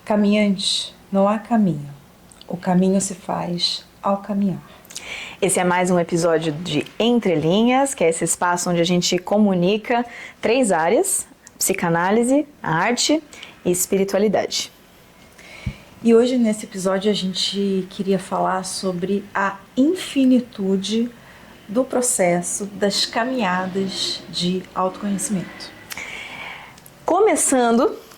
Caminhante, não há caminho. O caminho se faz ao caminhar. Esse é mais um episódio de Entre Linhas, que é esse espaço onde a gente comunica 3 áreas: psicanálise, arte e espiritualidade. E hoje, nesse episódio, a gente queria falar sobre a infinitude do processo das caminhadas de autoconhecimento. Começando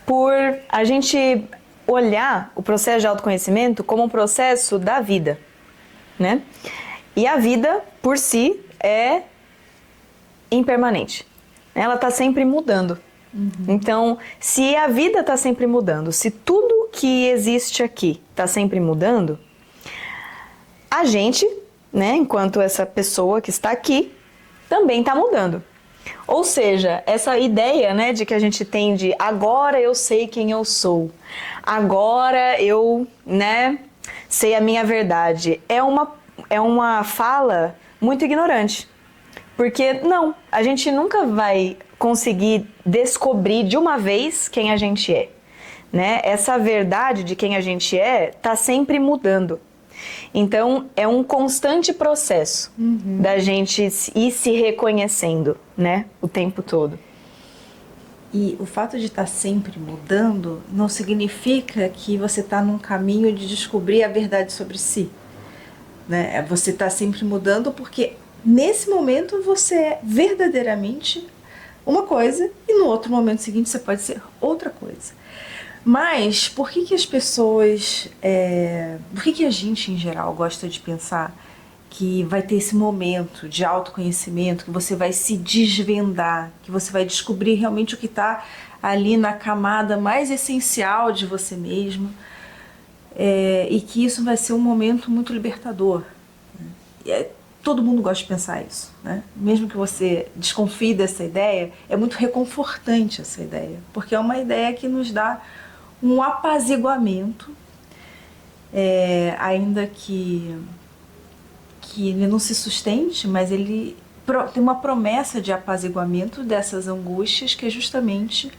por a gente olhar o processo de autoconhecimento como um processo da vida, né? E a vida, por si, é impermanente. Ela está sempre mudando. Então, se a vida está sempre mudando, se tudo que existe aqui está sempre mudando, a gente, né, enquanto essa pessoa que está aqui, também está mudando. Ou seja, essa ideia, né, de que a gente tem de agora eu sei quem eu sou, agora eu, né, sei a minha verdade, é uma fala muito ignorante. Porque não, a gente nunca vai conseguir descobrir de uma vez quem a gente é, né? Essa verdade de quem a gente é está sempre mudando. Então, é um constante processo da gente ir se reconhecendo, né? O tempo todo. E o fato de estar sempre mudando não significa que você está num caminho de descobrir a verdade sobre si, né? Você está sempre mudando porque nesse momento você é verdadeiramente uma coisa e no outro momento seguinte você pode ser outra coisa. Mas por que as pessoas, por que a gente em geral gosta de pensar que vai ter esse momento de autoconhecimento, que você vai se desvendar, que você vai descobrir realmente o que está ali na camada mais essencial de você mesmo, e que isso vai ser um momento muito libertador. Todo mundo gosta de pensar isso, né? Mesmo que você desconfie dessa ideia, é muito reconfortante essa ideia, porque é uma ideia que nos dá um apaziguamento, ainda que ele não se sustente, mas ele tem uma promessa de apaziguamento dessas angústias, que é justamente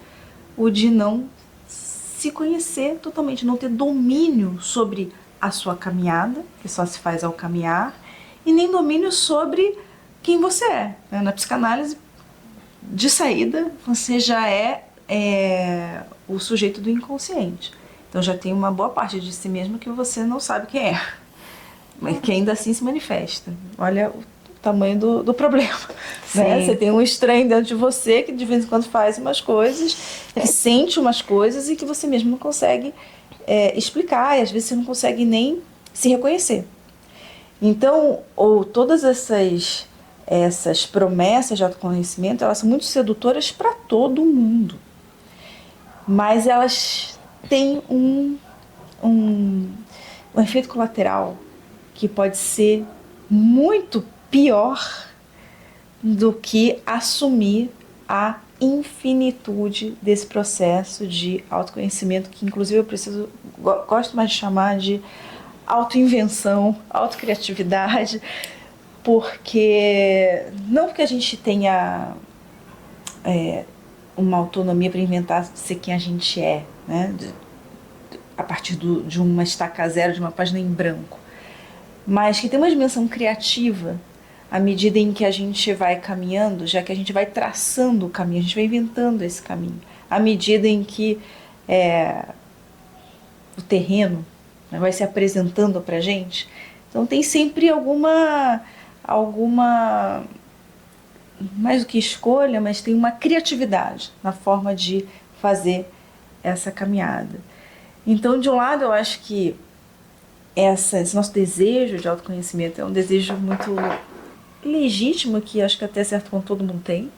o de não se conhecer totalmente, não ter domínio sobre a sua caminhada, que só se faz ao caminhar, e nem domínio sobre quem você é. Na psicanálise, de saída, você já é o sujeito do inconsciente. Então já tem uma boa parte de si mesmo que você não sabe quem é, mas que ainda assim se manifesta. Olha o tamanho do problema. Né? Você tem um estranho dentro de você que de vez em quando faz umas coisas, que sente umas coisas e que você mesmo não consegue explicar, e às vezes você não consegue nem se reconhecer. Então, todas essas promessas de autoconhecimento, elas são muito sedutoras para todo mundo. Mas elas têm um efeito colateral que pode ser muito pior do que assumir a infinitude desse processo de autoconhecimento, que inclusive eu gosto mais de chamar de autoinvenção, autocriatividade, porque não porque a gente tenha uma autonomia para inventar ser quem a gente é, né? A partir de uma estaca zero, de uma página em branco, mas que tem uma dimensão criativa à medida em que a gente vai caminhando, já que a gente vai traçando o caminho, a gente vai inventando esse caminho, à medida em que o terreno vai se apresentando para a gente. Então tem sempre alguma, mais do que escolha, mas tem uma criatividade na forma de fazer essa caminhada. Então, de um lado, eu acho que esse nosso desejo de autoconhecimento é um desejo muito legítimo, que acho que até certo ponto todo mundo tem,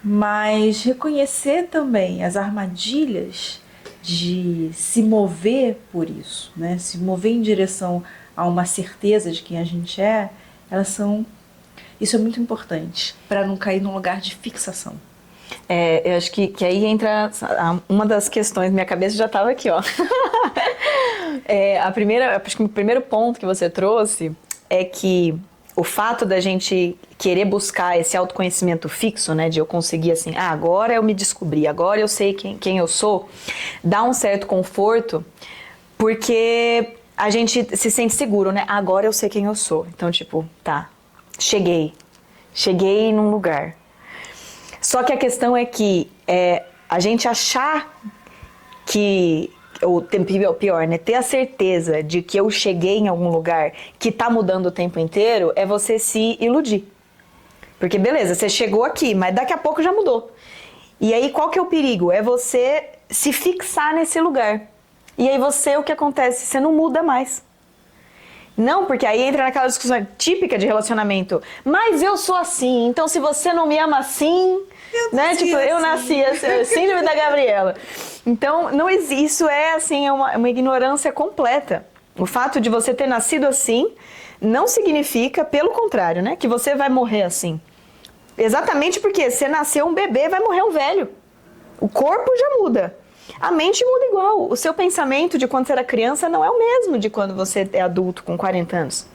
mas reconhecer também as armadilhas de se mover por isso, né? Se mover em direção a uma certeza de quem a gente é, isso é muito importante para não cair num lugar de fixação. Eu acho que aí entra uma das questões, minha cabeça já estava aqui, ó. Acho que o primeiro ponto que você trouxe é que o fato da gente querer buscar esse autoconhecimento fixo, né, de eu conseguir assim, agora eu me descobri, agora eu sei quem eu sou, dá um certo conforto, porque a gente se sente seguro, né? Agora eu sei quem eu sou. Então, tipo, tá, cheguei num lugar. Só que a questão é que a gente achar que, ou pior, né? Ter a certeza de que eu cheguei em algum lugar que tá mudando o tempo inteiro é você se iludir. Porque beleza, você chegou aqui, mas daqui a pouco já mudou. E aí qual que é o perigo? É você se fixar nesse lugar. E aí o que acontece? Você não muda mais. Não, porque aí entra naquela discussão típica de relacionamento. Mas eu sou assim, então se você não me ama assim, né? Tipo, assim. Eu nasci assim, síndrome da Gabriela. Então, não existe, isso é assim, uma ignorância completa. O fato de você ter nascido assim não significa, pelo contrário, né? Que você vai morrer assim. Exatamente porque você nasceu um bebê, vai morrer um velho. O corpo já muda. A mente muda igual. O seu pensamento de quando você era criança não é o mesmo de quando você é adulto com 40 anos.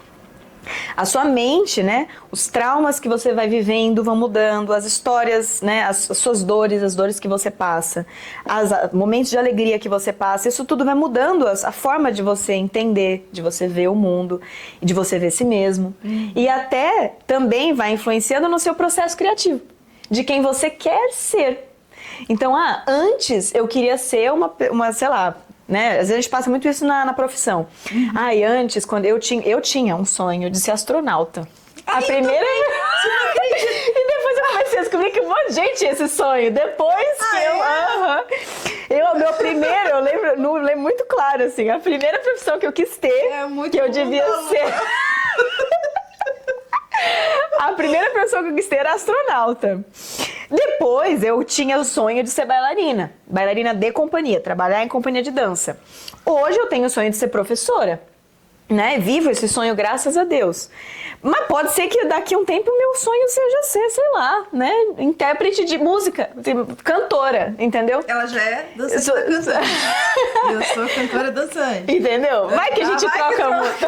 A sua mente, né, os traumas que você vai vivendo vão mudando, as histórias, né, as suas dores, as dores que você passa, os momentos de alegria que você passa, isso tudo vai mudando a forma de você entender, de você ver o mundo, de você ver si mesmo. E até também vai influenciando no seu processo criativo, de quem você quer ser. Então, antes eu queria ser uma sei lá, né? Às vezes a gente passa muito isso na profissão. Antes, quando eu tinha um sonho de ser astronauta. A primeira... E depois eu comecei a descobrir que um monte de gente tinha esse sonho. Depois que meu primeiro, eu lembro muito claro, assim, a primeira profissão que eu quis ter, que eu devia ser... A primeira profissão que eu quis ter era astronauta. Depois eu tinha o sonho de ser bailarina de companhia, trabalhar em companhia de dança. Hoje eu tenho o sonho de ser professora, né? Vivo esse sonho, graças a Deus. Mas pode ser que daqui a um tempo o meu sonho seja ser, sei lá, né? Intérprete de música, cantora, entendeu? Ela já é dançante cantante. Eu sou cantora dançante. Entendeu? Vai que a gente troca muito.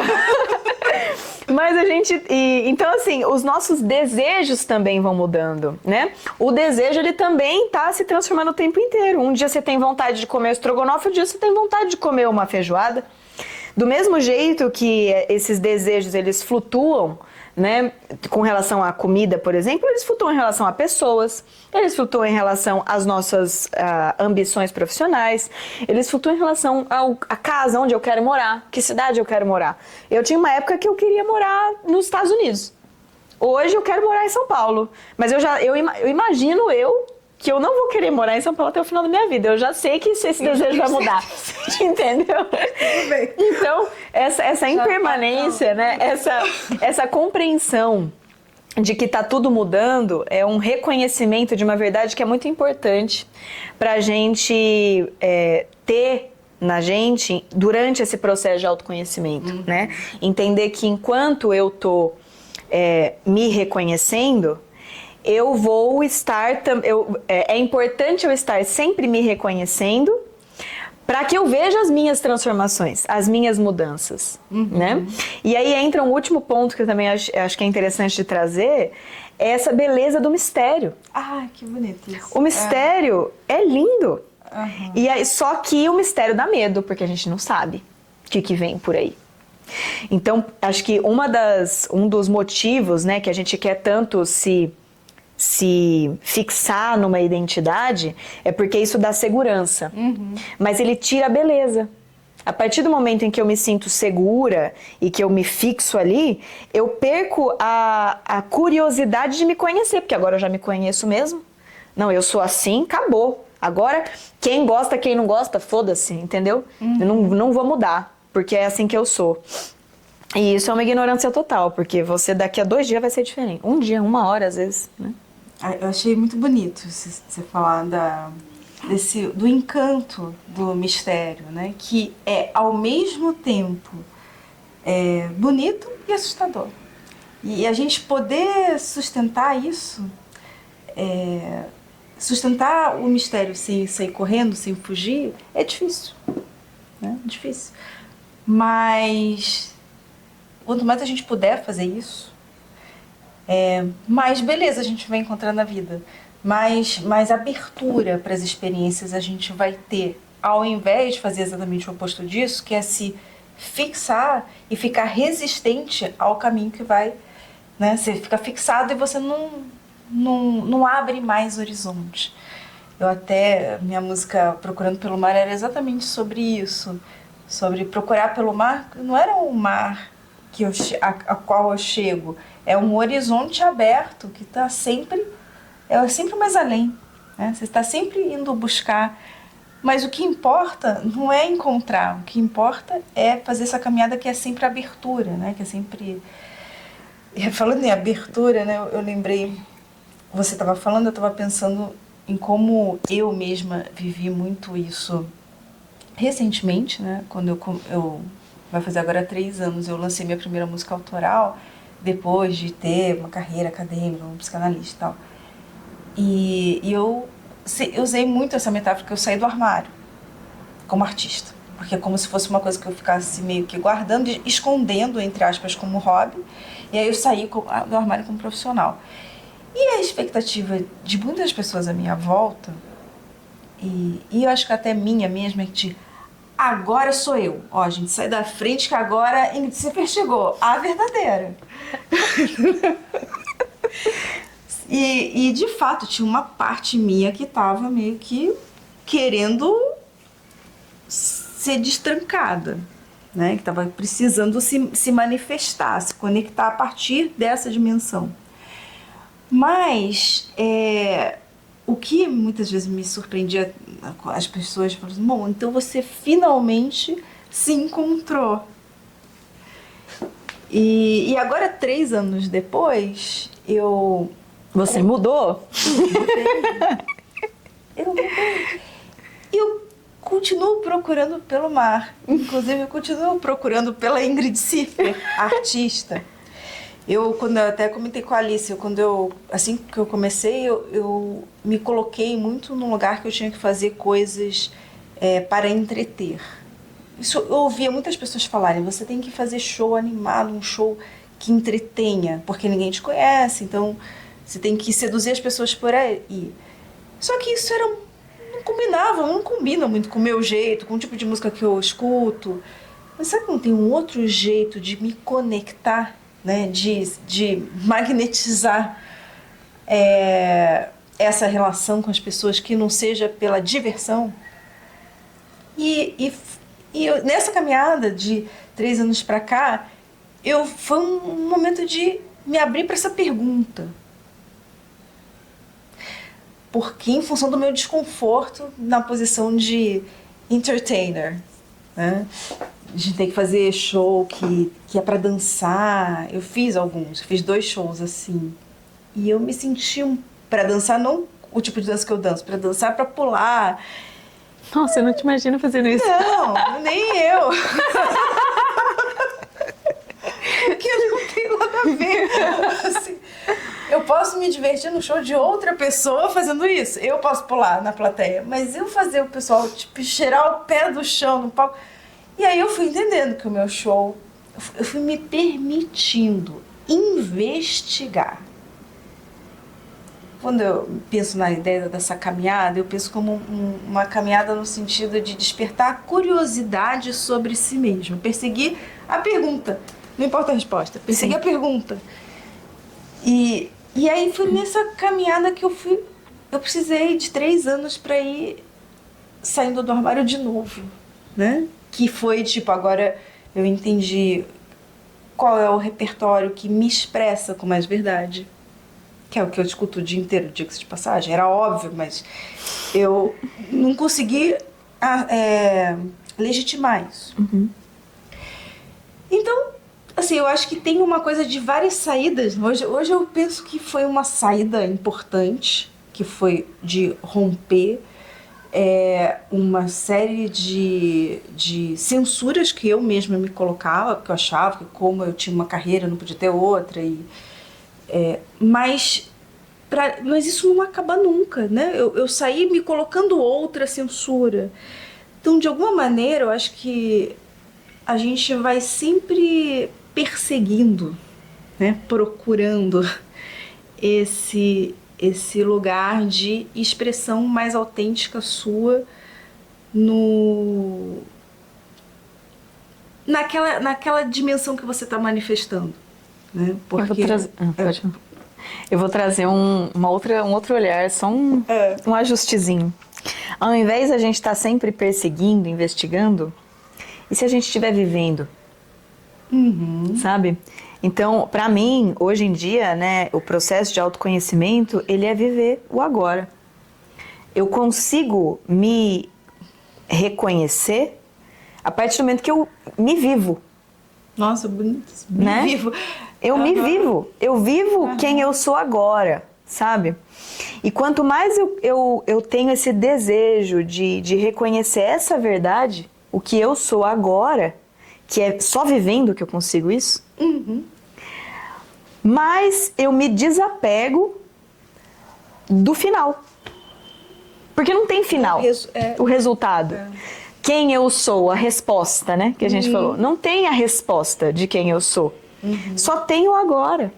Mas a gente... então, assim, os nossos desejos também vão mudando, né? O desejo, ele também tá se transformando o tempo inteiro. Um dia você tem vontade de comer estrogonofe, outro dia você tem vontade de comer uma feijoada. Do mesmo jeito que esses desejos, eles flutuam, né? Com relação à comida, por exemplo, eles flutuam em relação a pessoas, eles flutuam em relação às nossas ambições profissionais, eles flutuam em relação à casa onde eu quero morar, que cidade eu quero morar. Eu tinha uma época que eu queria morar nos Estados Unidos. Hoje eu quero morar em São Paulo, mas eu imagino que eu não vou querer morar em São Paulo até o final da minha vida. Eu já sei que esse desejo vai mudar. Entendeu? Então, essa impermanência, né? Essa compreensão de que tá tudo mudando é um reconhecimento de uma verdade que é muito importante pra gente ter na gente durante esse processo de autoconhecimento, né? Entender que enquanto eu tô me reconhecendo, eu vou estar... é importante eu estar sempre me reconhecendo para que eu veja as minhas transformações, as minhas mudanças, né? E aí entra um último ponto que eu também acho que é interessante de trazer, é essa beleza do mistério. Ah, que bonito isso. O mistério é lindo. E aí, só que o mistério dá medo, porque a gente não sabe o que vem por aí. Então, acho que um dos motivos, né, que a gente quer tanto se fixar numa identidade é porque isso dá segurança. Mas ele tira a beleza. A partir do momento em que eu me sinto segura e que eu me fixo ali, eu perco a curiosidade de me conhecer, porque agora eu já me conheço mesmo. Não, eu sou assim, acabou. Agora, quem gosta, quem não gosta, foda-se, entendeu? Eu não vou mudar, porque é assim que eu sou. E isso é uma ignorância total, porque você daqui a 2 dias vai ser diferente. Um dia, 1 hora, às vezes, né? Eu achei muito bonito você falar do encanto do mistério, né? Que é, ao mesmo tempo, bonito e assustador. E a gente poder sustentar isso, sustentar o mistério sem sair correndo, sem fugir, é difícil, né? Difícil. Mas quanto mais a gente puder fazer isso, mais beleza a gente vai encontrar na vida, mais abertura para as experiências a gente vai ter, ao invés de fazer exatamente o oposto disso, que é se fixar e ficar resistente ao caminho que vai, né? Você fica fixado e você não abre mais horizonte. Minha música Procurando pelo Mar era exatamente sobre isso, sobre procurar pelo mar. Não era um mar a qual eu chego, é um horizonte aberto que está sempre mais além, né? Você está sempre indo buscar, mas o que importa não é encontrar, o que importa é fazer essa caminhada que é sempre abertura, né? Que é sempre... Falando em abertura, né? Eu lembrei, você estava falando, eu estava pensando em como eu mesma vivi muito isso recentemente, né? Quando eu vai fazer agora 3 anos, eu lancei minha primeira música autoral, depois de ter uma carreira acadêmica, como psicanalista e tal. E eu usei muito essa metáfora que eu saí do armário como artista. Porque é como se fosse uma coisa que eu ficasse meio que guardando, escondendo, entre aspas, como hobby. E aí eu saí do armário como profissional. E a expectativa de muitas pessoas à minha volta, e eu acho que até minha mesma, é que agora sou eu. Ó, a gente sai da frente que agora Ingrid Cipher chegou. A verdadeira. E de fato tinha uma parte minha que estava meio que querendo ser destrancada, né? Que estava precisando se manifestar, se conectar a partir dessa dimensão. Mas o que muitas vezes me surpreendia, as pessoas falavam assim, bom, então você finalmente se encontrou. E agora, 3 anos depois, Você mudou? Eu mudei. Eu continuo procurando pelo mar. Inclusive, eu continuo procurando pela Ingrid Cipher, artista. Quando eu até comentei com a Alice, assim que eu comecei, eu me coloquei muito num lugar que eu tinha que fazer coisas para entreter. Isso eu ouvia muitas pessoas falarem, você tem que fazer show animado, um show que entretenha, porque ninguém te conhece, então você tem que seduzir as pessoas por aí. Só que isso não combina muito com o meu jeito, com o tipo de música que eu escuto. Mas sabe que não tem um outro jeito de me conectar, né? De magnetizar essa relação com as pessoas que não seja pela diversão? E nessa caminhada de 3 anos para cá, foi um momento de me abrir para essa pergunta. Porque em função do meu desconforto na posição de entertainer, né? De ter que fazer show que é para dançar. Eu fiz 2 shows assim. E eu me senti para dançar, não o tipo de dança que eu danço, para dançar, para pular. Nossa, eu não te imagino fazendo isso. Não, nem eu. Porque não tem nada a ver. Assim, eu posso me divertir no show de outra pessoa fazendo isso. Eu posso pular na plateia. Mas eu fazer o pessoal, cheirar o pé do chão no palco. E aí eu fui entendendo que o meu show... Eu fui me permitindo investigar. Quando eu penso na ideia dessa caminhada, eu penso como uma caminhada no sentido de despertar a curiosidade sobre si mesmo. Perseguir a pergunta. Não importa a resposta. Perseguir a pergunta. E aí foi nessa caminhada que eu precisei de 3 anos para ir saindo do armário de novo, né? Que foi agora eu entendi qual é o repertório que me expressa com mais verdade. Que é o que eu escuto o dia inteiro, diga-se de passagem. Era óbvio, mas eu não consegui legitimar isso. Uhum. Então, assim, eu acho que tem uma coisa de várias saídas. Hoje eu penso que foi uma saída importante, que foi de romper uma série de censuras que eu mesma me colocava, porque eu achava que como eu tinha uma carreira, eu não podia ter outra. Mas isso não acaba nunca, né? Eu saí me colocando outra censura. Então, de alguma maneira, eu acho que a gente vai sempre perseguindo, né? Procurando esse lugar de expressão mais autêntica sua no naquela dimensão que você está manifestando, né? Porque eu vou trazer um outro olhar, só um ajustezinho. Ao invés da gente estar sempre perseguindo, investigando, e se a gente estiver vivendo? Sabe? Então, para mim, hoje em dia, né, o processo de autoconhecimento, ele é viver o agora. Eu consigo me reconhecer a partir do momento que eu me vivo. Nossa, bonito. Né? Me vivo. Eu me vivo. Eu vivo quem eu sou agora, sabe? E quanto mais eu tenho esse desejo de reconhecer essa verdade, o que eu sou agora, que é só vivendo que eu consigo isso, mais eu me desapego do final. Porque não tem final, o resultado. Quem eu sou, a resposta, né, que a gente falou. Não tem a resposta de quem eu sou. Só tem o agora.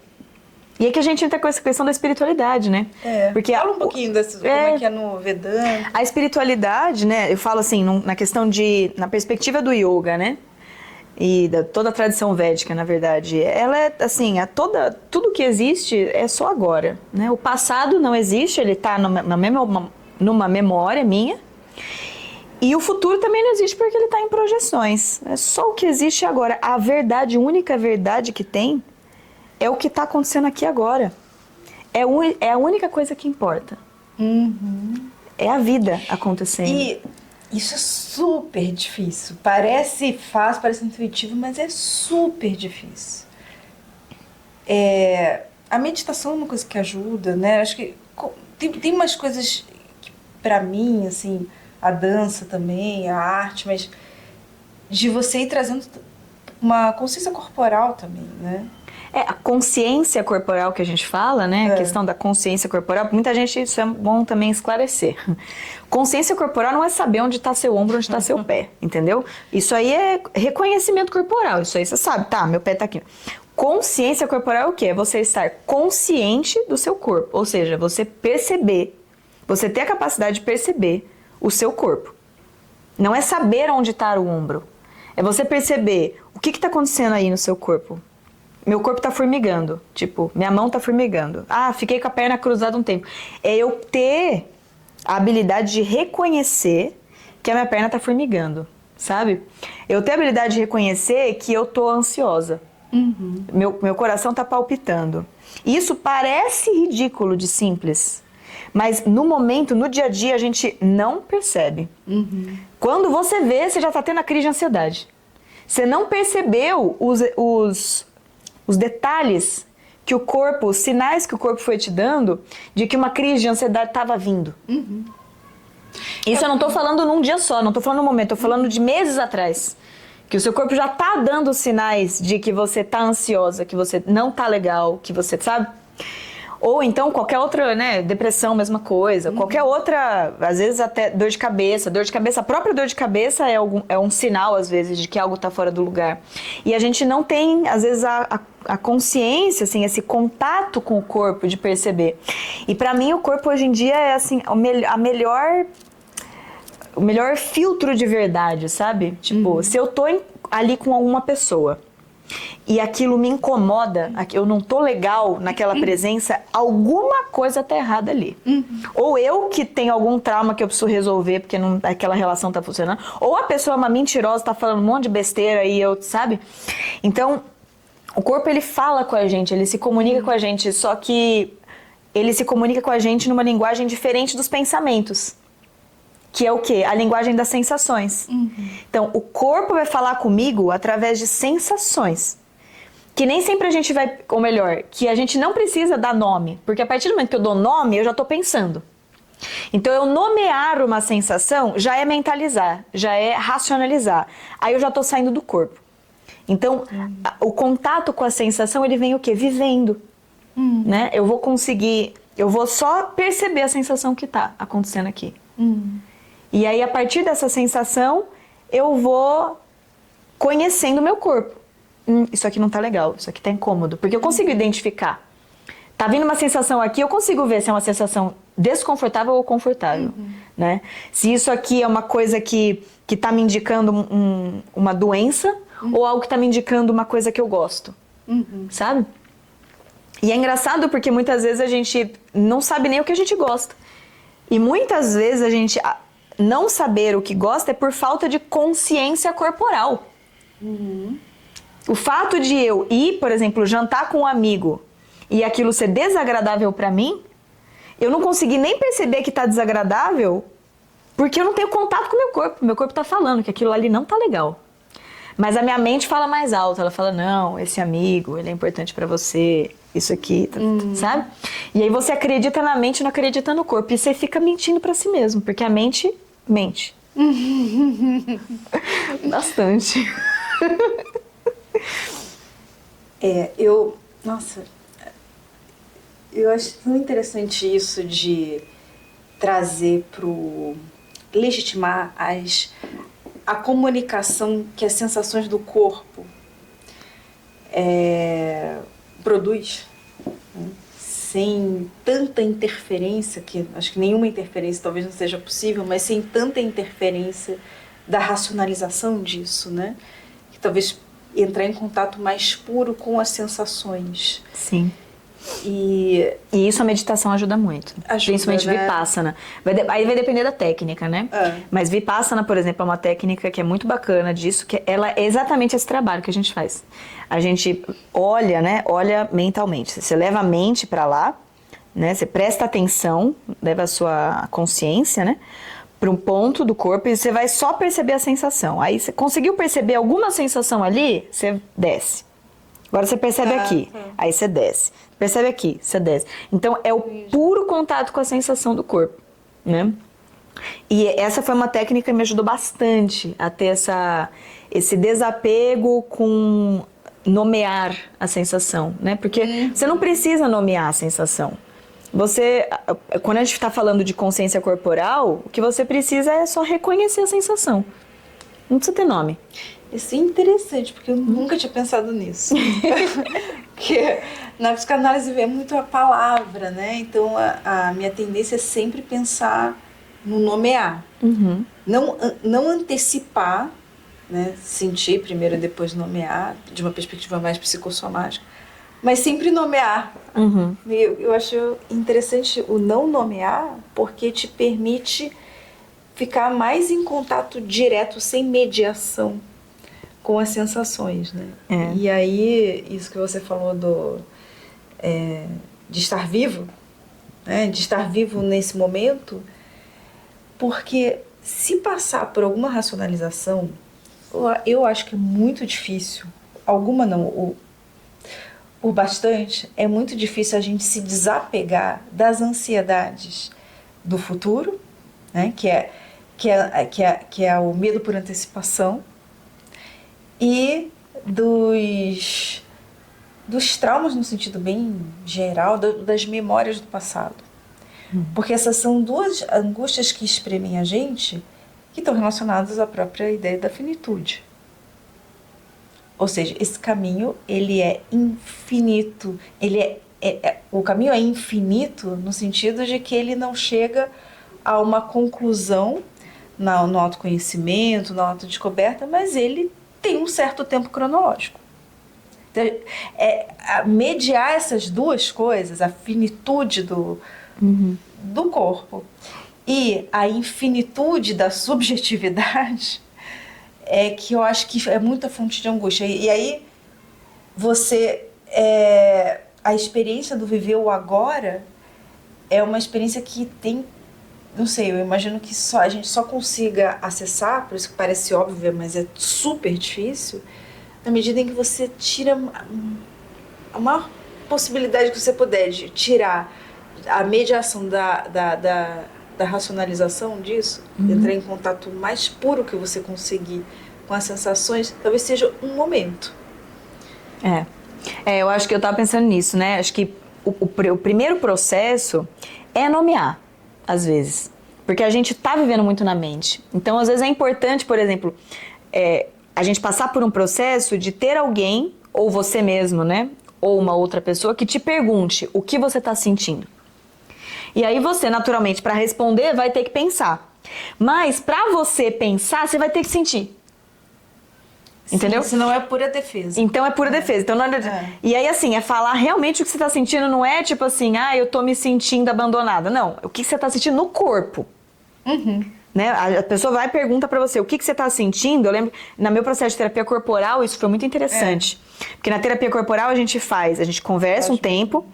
E é que a gente entra com essa questão da espiritualidade, né? Porque fala um pouquinho como é que é no Vedanta. A espiritualidade, né, eu falo assim, na questão na perspectiva do yoga, né? E toda a tradição védica, na verdade, ela é assim, tudo que existe é só agora, né? O passado não existe, ele está numa memória minha, e o futuro também não existe porque ele está em projeções. É só o que existe agora. A verdade, a única verdade que tem é o que está acontecendo aqui agora. É a única coisa que importa. É a vida acontecendo. E isso é super difícil. Parece fácil, parece intuitivo, mas é super difícil. A meditação é uma coisa que ajuda, né? Acho que tem umas coisas que, pra mim, assim, a dança também, a arte, mas de você ir trazendo uma consciência corporal também, né? A consciência corporal que a gente fala, né? A questão da consciência corporal, muita gente, isso é bom também esclarecer. Consciência corporal não é saber onde está seu ombro, onde está seu pé, entendeu? Isso aí é reconhecimento corporal, isso aí você sabe, tá, meu pé tá aqui. Consciência corporal é o quê? É você estar consciente do seu corpo, ou seja, você perceber, você ter a capacidade de perceber o seu corpo. Não é saber onde está o ombro, é você perceber o que está acontecendo aí no seu corpo. Meu corpo tá formigando, tipo, minha mão tá formigando. Ah, fiquei com a perna cruzada um tempo. É eu ter a habilidade de reconhecer que a minha perna tá formigando, sabe? Eu ter a habilidade de reconhecer que eu tô ansiosa. Meu coração tá palpitando. Isso parece ridículo de simples, mas no momento, no dia a dia, a gente não percebe. Quando você vê, você já tá tendo a crise de ansiedade. Você não percebeu os detalhes que o corpo, os sinais que o corpo foi te dando de que uma crise de ansiedade estava vindo. Isso eu não estou falando num dia só, não estou falando num momento, estou falando de meses atrás. Que o seu corpo já está dando sinais de que você está ansiosa, que você não está legal, que você, sabe? Ou então qualquer outra, né, depressão, mesma coisa. Qualquer outra, às vezes até dor de cabeça. Dor de cabeça, a própria dor de cabeça é um sinal, às vezes, de que algo está fora do lugar. E a gente não tem, às vezes, a consciência, assim, esse contato com o corpo de perceber. E pra mim o corpo hoje em dia é, assim, o melhor filtro de verdade, sabe? Tipo, se eu tô ali com alguma pessoa e aquilo me incomoda, eu não tô legal naquela presença, alguma coisa tá errada ali. Ou eu que tenho algum trauma que eu preciso resolver porque aquela relação tá funcionando, ou a pessoa é uma mentirosa, tá falando um monte de besteira e eu, sabe? Então, o corpo, ele fala com a gente, ele se comunica com a gente, só que ele se comunica com a gente numa linguagem diferente dos pensamentos. Que é o quê? A linguagem das sensações. Então, o corpo vai falar comigo através de sensações. Que nem sempre a gente vai, ou melhor, que a gente não precisa dar nome. Porque a partir do momento que eu dou nome, eu já estou pensando. Então, eu nomear uma sensação já é mentalizar, já é racionalizar. Aí eu já estou saindo do corpo. Então, o contato com a sensação, ele vem o quê? Vivendo. Né? Eu vou só perceber a sensação que está acontecendo aqui. E aí, a partir dessa sensação, eu vou conhecendo o meu corpo. Isso aqui não tá legal, isso aqui tá incômodo. Porque eu consigo identificar. Tá vindo uma sensação aqui, eu consigo ver se é uma sensação desconfortável ou confortável, né? Se isso aqui é uma coisa que tá me indicando uma doença ou algo que tá me indicando uma coisa que eu gosto, sabe? E é engraçado porque muitas vezes a gente não sabe nem o que a gente gosta. E muitas vezes a gente não saber o que gosta é por falta de consciência corporal. O fato de eu ir, por exemplo, jantar com um amigo e aquilo ser desagradável pra mim, eu não consegui nem perceber que tá desagradável porque eu não tenho contato com o meu corpo. Meu corpo tá falando que aquilo ali não tá legal. Mas a minha mente fala mais alto. Ela fala, não, esse amigo, ele é importante pra você, isso aqui, sabe? E aí você acredita na mente, não acredita no corpo. E você fica mentindo pra si mesmo, porque a mente mente. Bastante. Nossa, eu acho tão interessante isso de trazer legitimar a comunicação que as sensações do corpo produz, né? Sem tanta interferência, que acho que nenhuma interferência talvez não seja possível, mas sem tanta interferência da racionalização disso, né? Que talvez entrar em contato mais puro com as sensações. Sim. E isso a meditação ajuda muito. Principalmente, né? Vipassana. Aí vai depender da técnica, né? Mas Vipassana, por exemplo, é uma técnica que é muito bacana disso, que ela é exatamente esse trabalho que a gente faz. A gente olha, né? Olha mentalmente. Você leva a mente para lá, né? Você presta atenção, leva a sua consciência, né? Para um ponto do corpo e você vai só perceber a sensação. Aí você conseguiu perceber alguma sensação ali, você desce. Agora você percebe aqui, aí você desce. Percebe aqui, você desce. Então é o puro contato com a sensação do corpo, né? E essa foi uma técnica que me ajudou bastante a ter esse desapego com nomear a sensação, né? Porque você não precisa nomear a sensação. Quando a gente está falando de consciência corporal, o que você precisa é só reconhecer a sensação. Não precisa ter nome. Isso é interessante, porque eu nunca tinha pensado nisso. Porque na psicanálise é muito a palavra, né? Então a minha tendência é sempre pensar no nomear. Não antecipar, né? Sentir primeiro e depois nomear, de uma perspectiva mais psicossomática, mas sempre nomear. Eu acho interessante o não nomear, porque te permite ficar mais em contato direto, sem mediação com as sensações, né? E aí, isso que você falou de estar vivo, né? De estar vivo nesse momento, porque se passar por alguma racionalização, eu acho que é muito difícil, alguma não, por bastante, é muito difícil a gente se desapegar das ansiedades do futuro, né? Que é o medo por antecipação, e dos traumas no sentido bem geral, das memórias do passado. Porque essas são duas angústias que espremem a gente, que estão relacionadas à própria ideia da finitude. Ou seja, esse caminho, ele é infinito. O caminho é infinito no sentido de que ele não chega a uma conclusão no autoconhecimento, na autodescoberta, mas ele tem um certo tempo cronológico. Então, mediar essas duas coisas, a finitude do corpo e a infinitude da subjetividade, é que eu acho que é muita fonte de angústia. E aí, a experiência do viver o agora é uma experiência que tem, não sei, eu imagino que a gente só consiga acessar, por isso que parece óbvio, mas é super difícil, na medida em que você tira a maior possibilidade que você puder de tirar a mediação da racionalização disso, entrar em contato mais puro que você conseguir com as sensações, talvez seja um momento. Eu acho que eu estava pensando nisso, né? Acho que o primeiro processo é nomear, às vezes. Porque a gente está vivendo muito na mente. Então, às vezes é importante, por exemplo, a gente passar por um processo de ter alguém, ou você mesmo, né? ou uma outra pessoa que te pergunte o que você está sentindo. E aí você, naturalmente, para responder, vai ter que pensar. Mas para você pensar, você vai ter que sentir. Entendeu? Sim, senão é pura defesa. Então é pura defesa. Então, E aí, assim, é falar realmente o que você tá sentindo, não é tipo assim, eu tô me sentindo abandonada. Não, o que você tá sentindo no corpo. Né? A pessoa vai e pergunta pra você, o que você tá sentindo? Eu lembro, no meu processo de terapia corporal, isso foi muito interessante. Porque na terapia corporal a gente conversa um tempo...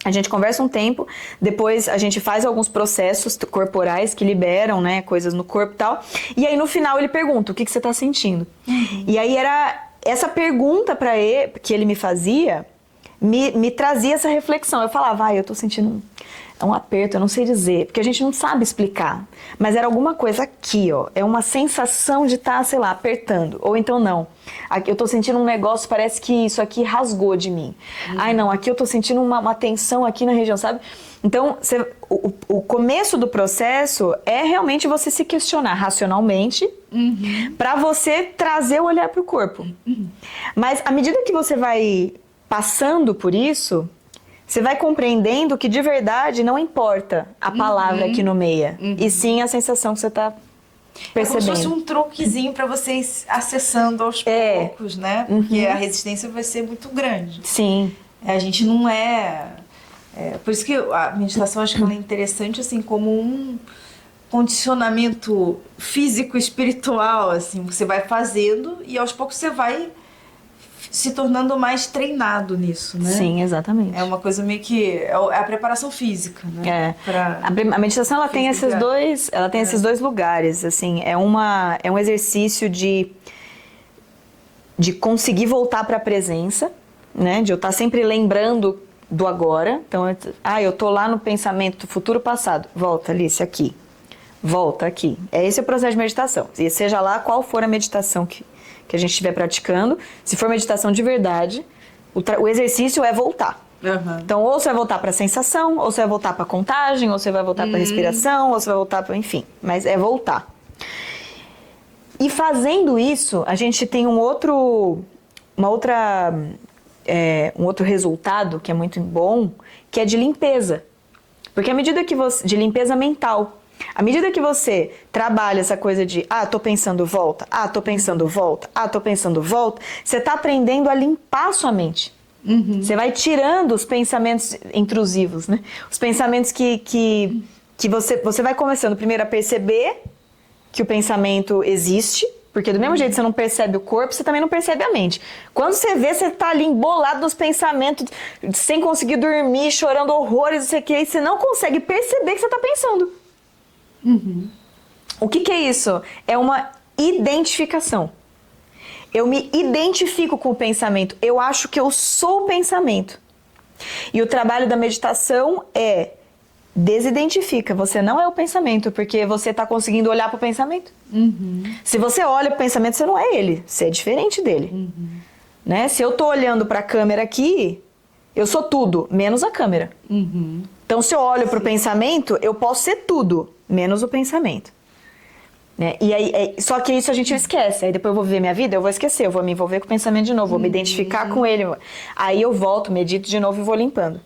A gente conversa um tempo, depois a gente faz alguns processos corporais que liberam, né, coisas no corpo e tal. E aí no final ele pergunta, o que você tá sentindo? E aí era essa pergunta para ele, que ele me fazia, me trazia essa reflexão. Eu falava, eu tô sentindo um aperto, eu não sei dizer, porque a gente não sabe explicar. Mas era alguma coisa aqui, ó, é uma sensação de estar, sei lá, apertando. Ou então não, eu tô sentindo um negócio, parece que isso aqui rasgou de mim. Ai não, aqui eu tô sentindo uma tensão aqui na região, sabe? Então, o começo do processo é realmente você se questionar racionalmente para você trazer o olhar pro corpo. Mas à medida que você vai passando por isso, você vai compreendendo que de verdade não importa a palavra que nomeia, e sim a sensação que você está percebendo. É como se fosse um truquezinho para vocês acessando aos poucos, né? Porque a resistência vai ser muito grande. Sim. A gente não por isso que a meditação, acho que ela é interessante assim como um condicionamento físico espiritual, assim, você vai fazendo e aos poucos você vai se tornando mais treinado nisso, né? Sim, exatamente. É uma coisa meio que é a preparação física, né? A meditação ela tem esses dois lugares, assim, é um exercício de conseguir voltar para a presença, né? De eu estar sempre lembrando do agora. Então, eu tô lá no pensamento futuro passado. Volta, Alice, aqui. Volta aqui. Esse é o processo de meditação. E seja lá qual for a meditação que a gente estiver praticando, se for meditação de verdade, o exercício é voltar. Então, ou você vai voltar para a sensação, ou você vai voltar para a contagem, ou você vai voltar para a respiração, ou você vai voltar para, enfim, mas é voltar. E fazendo isso, a gente tem um outro resultado que é muito bom, que é de limpeza. Porque à medida que de limpeza mental. À medida que você trabalha essa coisa de tô pensando volta, tô pensando volta, tô pensando volta, você está aprendendo a limpar a sua mente. Você vai tirando os pensamentos intrusivos, né? Os pensamentos que você vai começando primeiro a perceber que o pensamento existe, porque do mesmo jeito que você não percebe o corpo, você também não percebe a mente. Quando você vê, você tá ali embolado nos pensamentos, sem conseguir dormir, chorando horrores, não sei o que, e você não consegue perceber que você tá pensando. O que é isso? É uma identificação. Eu me identifico com o pensamento. Eu acho que eu sou o pensamento. E o trabalho da meditação é desidentifica. Você não é o pensamento, porque você está conseguindo olhar para o pensamento. Se você olha para o pensamento, você não é ele. Você é diferente dele. Né? Se eu estou olhando para a câmera aqui, eu sou tudo, menos a câmera. Então, se eu olho para o pensamento, eu posso ser tudo, menos o pensamento. Né? E aí, só que isso a gente esquece. Aí depois eu vou viver minha vida, eu vou esquecer, eu vou me envolver com o pensamento de novo, vou me identificar com ele. Aí eu volto, medito de novo e vou limpando.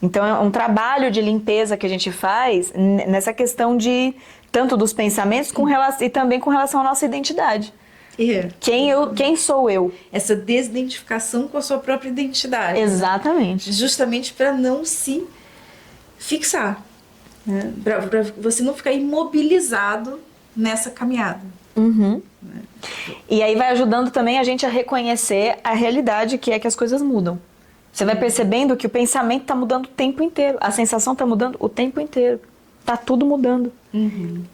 Então é um trabalho de limpeza que a gente faz nessa questão de tanto dos pensamentos e também com relação à nossa identidade. Quem sou eu? Essa desidentificação com a sua própria identidade. Exatamente. Né? Justamente para não se fixar. Né? Para você não ficar imobilizado nessa caminhada. Né? E aí vai ajudando também a gente a reconhecer a realidade, que é que as coisas mudam. Você vai percebendo que o pensamento está mudando o tempo inteiro, a sensação está mudando o tempo inteiro. Tá tudo mudando.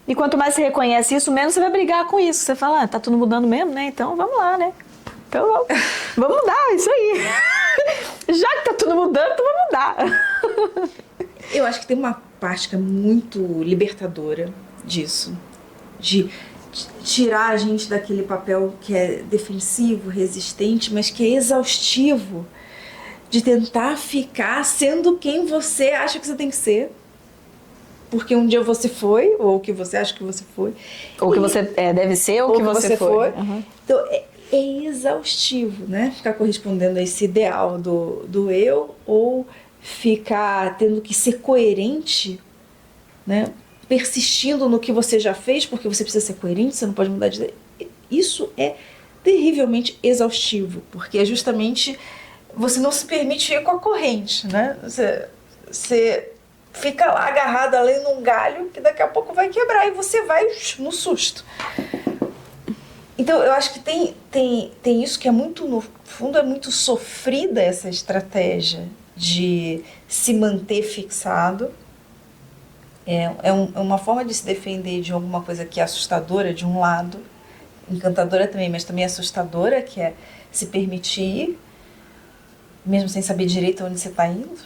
E quanto mais você reconhece isso, menos você vai brigar com isso. Você fala, tá tudo mudando mesmo, né? Então vamos lá, né? Então vamos mudar, isso aí. Já que tá tudo mudando, então vamos mudar. Eu acho que tem uma parte que é muito libertadora disso. De tirar a gente daquele papel que é defensivo, resistente, mas que é exaustivo. De tentar ficar sendo quem você acha que você tem que ser. Porque um dia você foi, ou que você acha que você foi. Ou que você deve ser, ou que você foi. Então, é exaustivo, né? Ficar correspondendo a esse ideal do eu, ou ficar tendo que ser coerente, né? Persistindo no que você já fez, porque você precisa ser coerente, você não pode mudar de ideia. Isso é terrivelmente exaustivo, porque é justamente você não se permite ir com a corrente, né? Você fica lá agarrado ali num galho que daqui a pouco vai quebrar e você vai no susto. Então eu acho que tem isso que é muito, no fundo, é muito sofrida essa estratégia de se manter fixado. É uma forma de se defender de alguma coisa que é assustadora de um lado, encantadora também, mas também assustadora, que é se permitir, mesmo sem saber direito onde você está indo.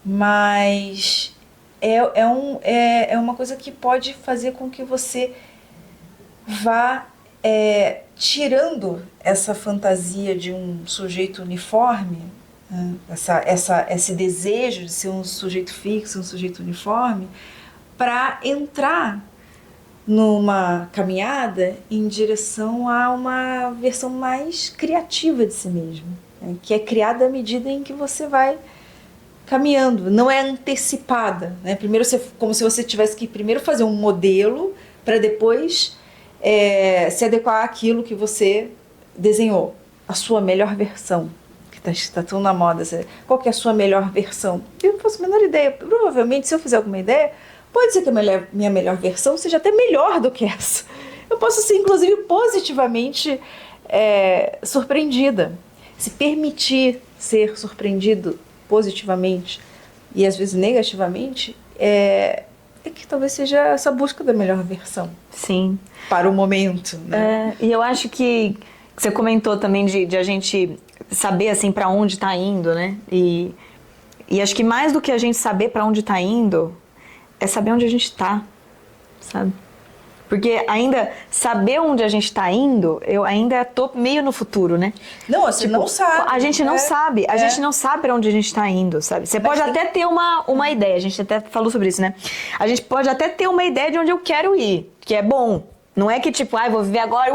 Mas é uma coisa que pode fazer com que você vá tirando essa fantasia de um sujeito uniforme, né? Esse desejo de ser um sujeito fixo, um sujeito uniforme, para entrar numa caminhada em direção a uma versão mais criativa de si mesmo, né? Que é criada à medida em que você vai caminhando, não é antecipada, né? Primeiro como se você tivesse que primeiro fazer um modelo para depois se adequar àquilo que você desenhou, a sua melhor versão, que está tão na moda. Qual que é a sua melhor versão? Eu não faço a menor ideia. Provavelmente, se eu fizer alguma ideia, pode ser que a minha melhor versão seja até melhor do que essa. Eu posso ser, inclusive, positivamente surpreendida. Se permitir ser surpreendido positivamente e às vezes negativamente, é que talvez seja essa busca da melhor versão. Sim. Para o momento, né? E eu acho que você comentou também de a gente saber assim para onde está indo, né? E acho que mais do que a gente saber para onde está indo é saber onde a gente está, sabe? Porque ainda saber onde a gente está indo, eu ainda tô meio no futuro, né? Não, você não sabe. A gente não sabe. A gente não sabe para onde a gente está indo, sabe? Você pode até ter uma ideia. A gente até falou sobre isso, né? A gente pode até ter uma ideia de onde eu quero ir, que é bom. Não é que tipo, vou viver agora,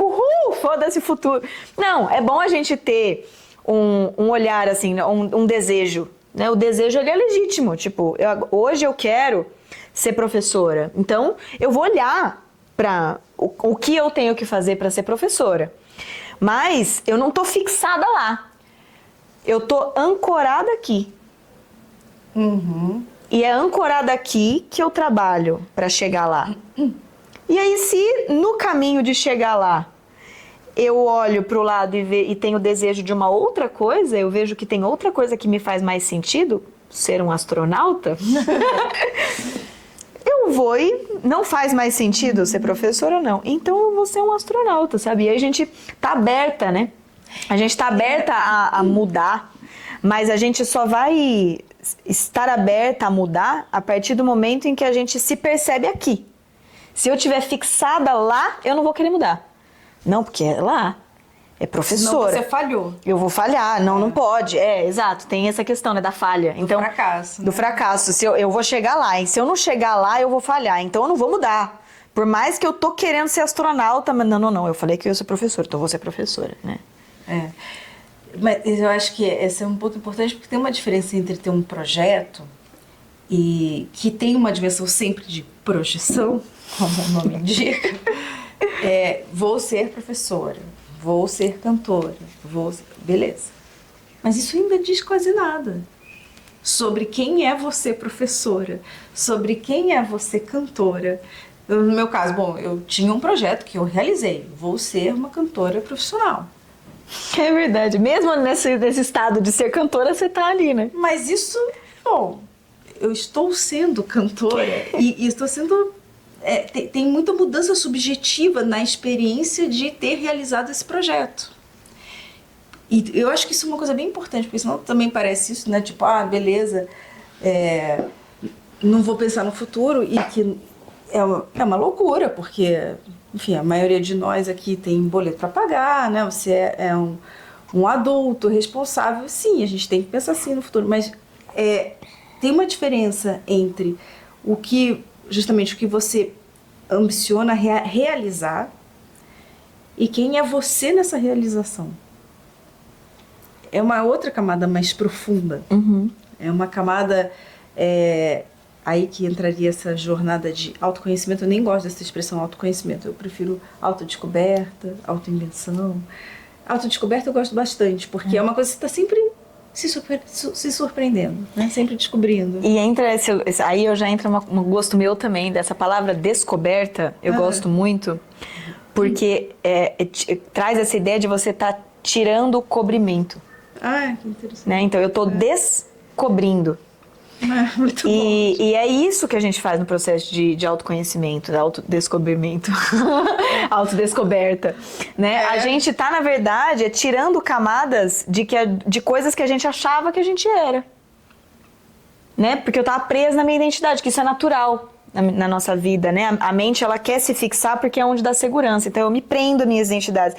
foda-se futuro. Não, é bom a gente ter um olhar assim, um desejo, né? O desejo, ele é legítimo. Tipo, hoje eu quero ser professora. Então, eu vou olhar para o que eu tenho que fazer para ser professora. Mas eu não tô fixada lá. Eu tô ancorada aqui. Uhum. E é ancorada aqui que eu trabalho para chegar lá. E aí, se no caminho de chegar lá eu olho pro lado e tenho desejo de uma outra coisa, eu vejo que tem outra coisa que me faz mais sentido, ser um astronauta, eu vou e não faz mais sentido ser professora, não. Então eu vou ser um astronauta, sabe? E aí a gente tá aberta, né? A gente tá aberta a mudar, mas a gente só vai estar aberta a mudar a partir do momento em que a gente se percebe aqui. Se eu estiver fixada lá, eu não vou querer mudar. Não, porque é lá. É professora. Senão você falhou. Eu vou falhar. Não pode. Exato. Tem essa questão, né, da falha. Do fracasso. Do fracasso. Se eu vou chegar lá. E se eu não chegar lá, eu vou falhar. Então eu não vou mudar. Por mais que eu tô querendo ser astronauta, mas não. Eu falei que eu ia ser professora, então eu vou ser professora, né? Mas eu acho que esse é um ponto importante, porque tem uma diferença entre ter um projeto e que tem uma dimensão sempre de projeção, como o nome indica. Vou ser professora, vou ser cantora, beleza. Mas isso ainda diz quase nada sobre quem é você professora, sobre quem é você cantora. No meu caso, eu tinha um projeto que eu realizei, vou ser uma cantora profissional. É verdade, mesmo nesse estado de ser cantora, você tá ali, né? Mas isso, eu estou sendo cantora e estou sendo... tem muita mudança subjetiva na experiência de ter realizado esse projeto. E eu acho que isso é uma coisa bem importante, porque senão também parece isso, né? Tipo, beleza, não vou pensar no futuro, e que é uma loucura, porque, enfim, a maioria de nós aqui tem boleto para pagar, né? Você é um adulto responsável, sim, a gente tem que pensar assim no futuro, mas tem uma diferença entre justamente o que você ambiciona realizar e quem é você nessa realização. É uma outra camada mais profunda. É uma camada aí que entraria essa jornada de autoconhecimento. Eu nem gosto dessa expressão autoconhecimento, eu prefiro autodescoberta, autoinvenção. Autodescoberta eu gosto bastante, porque é uma coisa que você está sempre se surpreendendo, né? Sempre descobrindo. E entra aí eu já entro um gosto meu também dessa palavra descoberta, eu gosto muito, porque traz essa ideia de você estar tirando o cobrimento. Ah, que interessante. Né? Então eu estou descobrindo. Muito bom. E é isso que a gente faz no processo de autoconhecimento, de autodescobrimento, autodescoberta, né? A gente tá, na verdade, tirando camadas de coisas que a gente achava que a gente era, né? Porque eu tava presa na minha identidade, que isso é natural na nossa vida, né? A mente, ela quer se fixar porque é onde dá segurança, então eu me prendo às minhas identidades.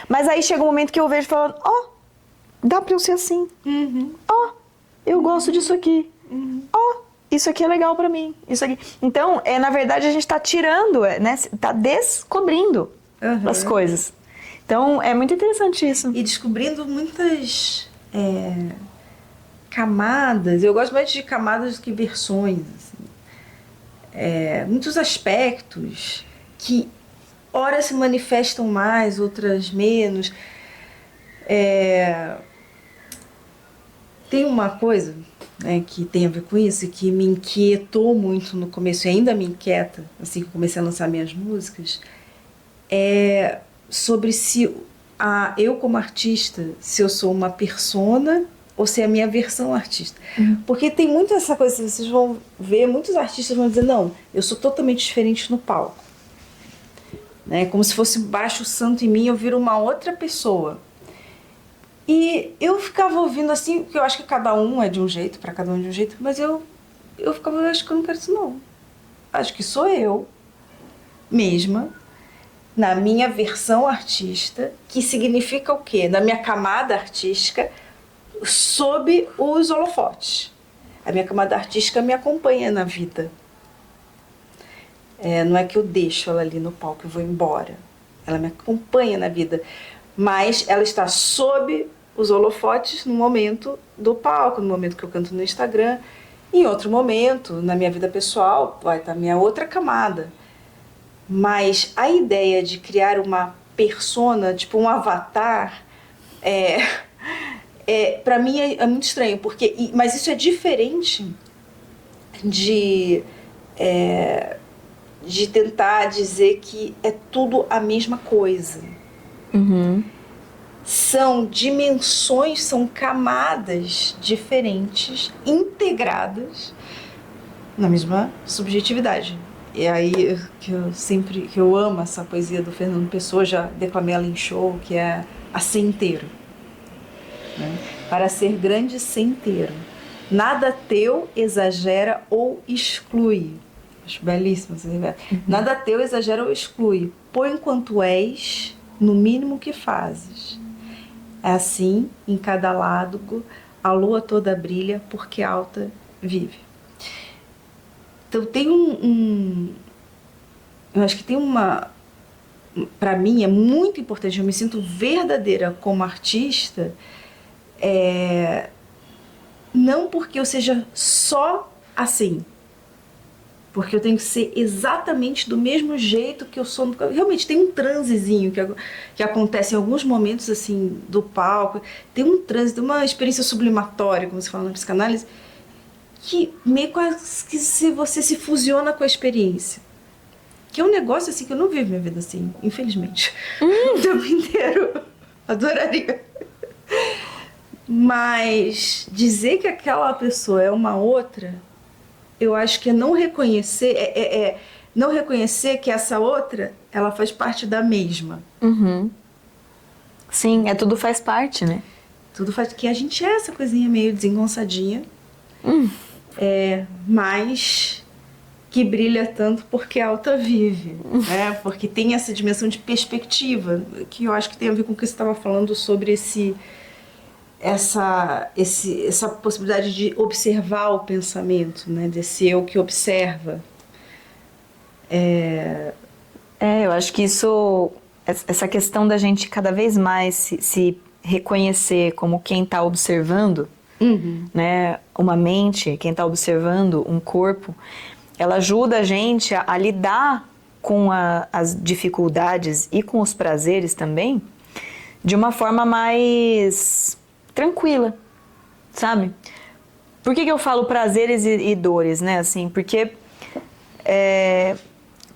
Mas aí chega um momento que eu vejo falando, dá pra eu ser assim, eu gosto disso aqui. Isso aqui é legal pra mim. Isso aqui. Então, na verdade, a gente tá tirando, né? Tá descobrindo as coisas. Então, é muito interessante isso. E descobrindo muitas camadas. Eu gosto mais de camadas do que versões. Assim. Muitos aspectos que, ora se manifestam mais, outras menos. Tem uma coisa, né, que tem a ver com isso e que me inquietou muito no começo e ainda me inquieta, assim que eu comecei a lançar minhas músicas, sobre se eu como artista, se eu sou uma persona ou se é a minha versão artista. Porque tem muito essa coisa, vocês vão ver, muitos artistas vão dizer, não, eu sou totalmente diferente no palco. Né, como se fosse baixo santo em mim, eu viro uma outra pessoa. E eu ficava ouvindo assim, porque eu acho que cada um é de um jeito, para cada um é de um jeito, mas eu ficava, eu acho que eu não quero isso não. Acho que sou eu mesma, na minha versão artista, que significa o quê? Na minha camada artística, sob os holofotes. A minha camada artística me acompanha na vida. Não é que eu deixo ela ali no palco e vou embora. Ela me acompanha na vida. Mas ela está sob os holofotes no momento do palco, no momento que eu canto no Instagram. Em outro momento, na minha vida pessoal, vai estar a minha outra camada. Mas a ideia de criar uma persona, tipo um avatar, para mim é muito estranho. Mas isso é diferente de tentar dizer que é tudo a mesma coisa. São dimensões, são camadas diferentes, integradas na mesma subjetividade. E aí que eu amo essa poesia do Fernando Pessoa, já declamei ela em show, que é a ser inteiro. Né? Para ser grande, ser inteiro. Nada teu exagera ou exclui. Acho belíssimo esse verso. Nada teu exagera ou exclui. Põe quanto és no mínimo que fazes. É assim, em cada lado, a lua toda brilha, porque alta vive. Então tem eu acho que tem para mim é muito importante, eu me sinto verdadeira como artista, não porque eu seja só assim, porque eu tenho que ser exatamente do mesmo jeito que eu sou. Realmente tem um transezinho que acontece em alguns momentos assim do palco. Tem um transe, tem uma experiência sublimatória, como se fala na psicanálise, que meio quase que você se fusiona com a experiência. Que é um negócio assim que eu não vivo minha vida assim, infelizmente. O tempo inteiro. Adoraria. Mas dizer que aquela pessoa é uma outra, eu acho que é não reconhecer, não reconhecer que essa outra, ela faz parte da mesma. Sim, tudo faz parte, né? Tudo faz, que a gente é essa coisinha meio desengonçadinha, mas que brilha tanto porque a alta vive, né? Porque tem essa dimensão de perspectiva, que eu acho que tem a ver com o que você estava falando sobre essa possibilidade de observar o pensamento, né? Desse eu que observa. Eu acho que isso essa questão da gente cada vez mais se reconhecer como quem está observando, né, uma mente, quem está observando um corpo, ela ajuda a gente a lidar com as dificuldades e com os prazeres também de uma forma mais tranquila, sabe? Por que eu falo prazeres e dores, né? Assim, porque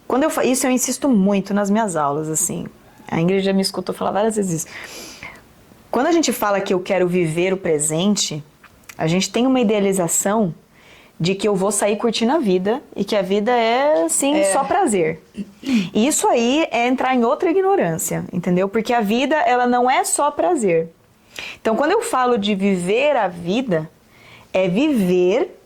quando isso eu insisto muito nas minhas aulas, assim. A Ingrid já me escutou falar várias vezes isso. Quando a gente fala que eu quero viver o presente, a gente tem uma idealização de que eu vou sair curtindo a vida e que a vida é, assim, só prazer. E isso aí é entrar em outra ignorância, entendeu? Porque a vida, ela não é só prazer. Então, quando eu falo de viver a vida, é viver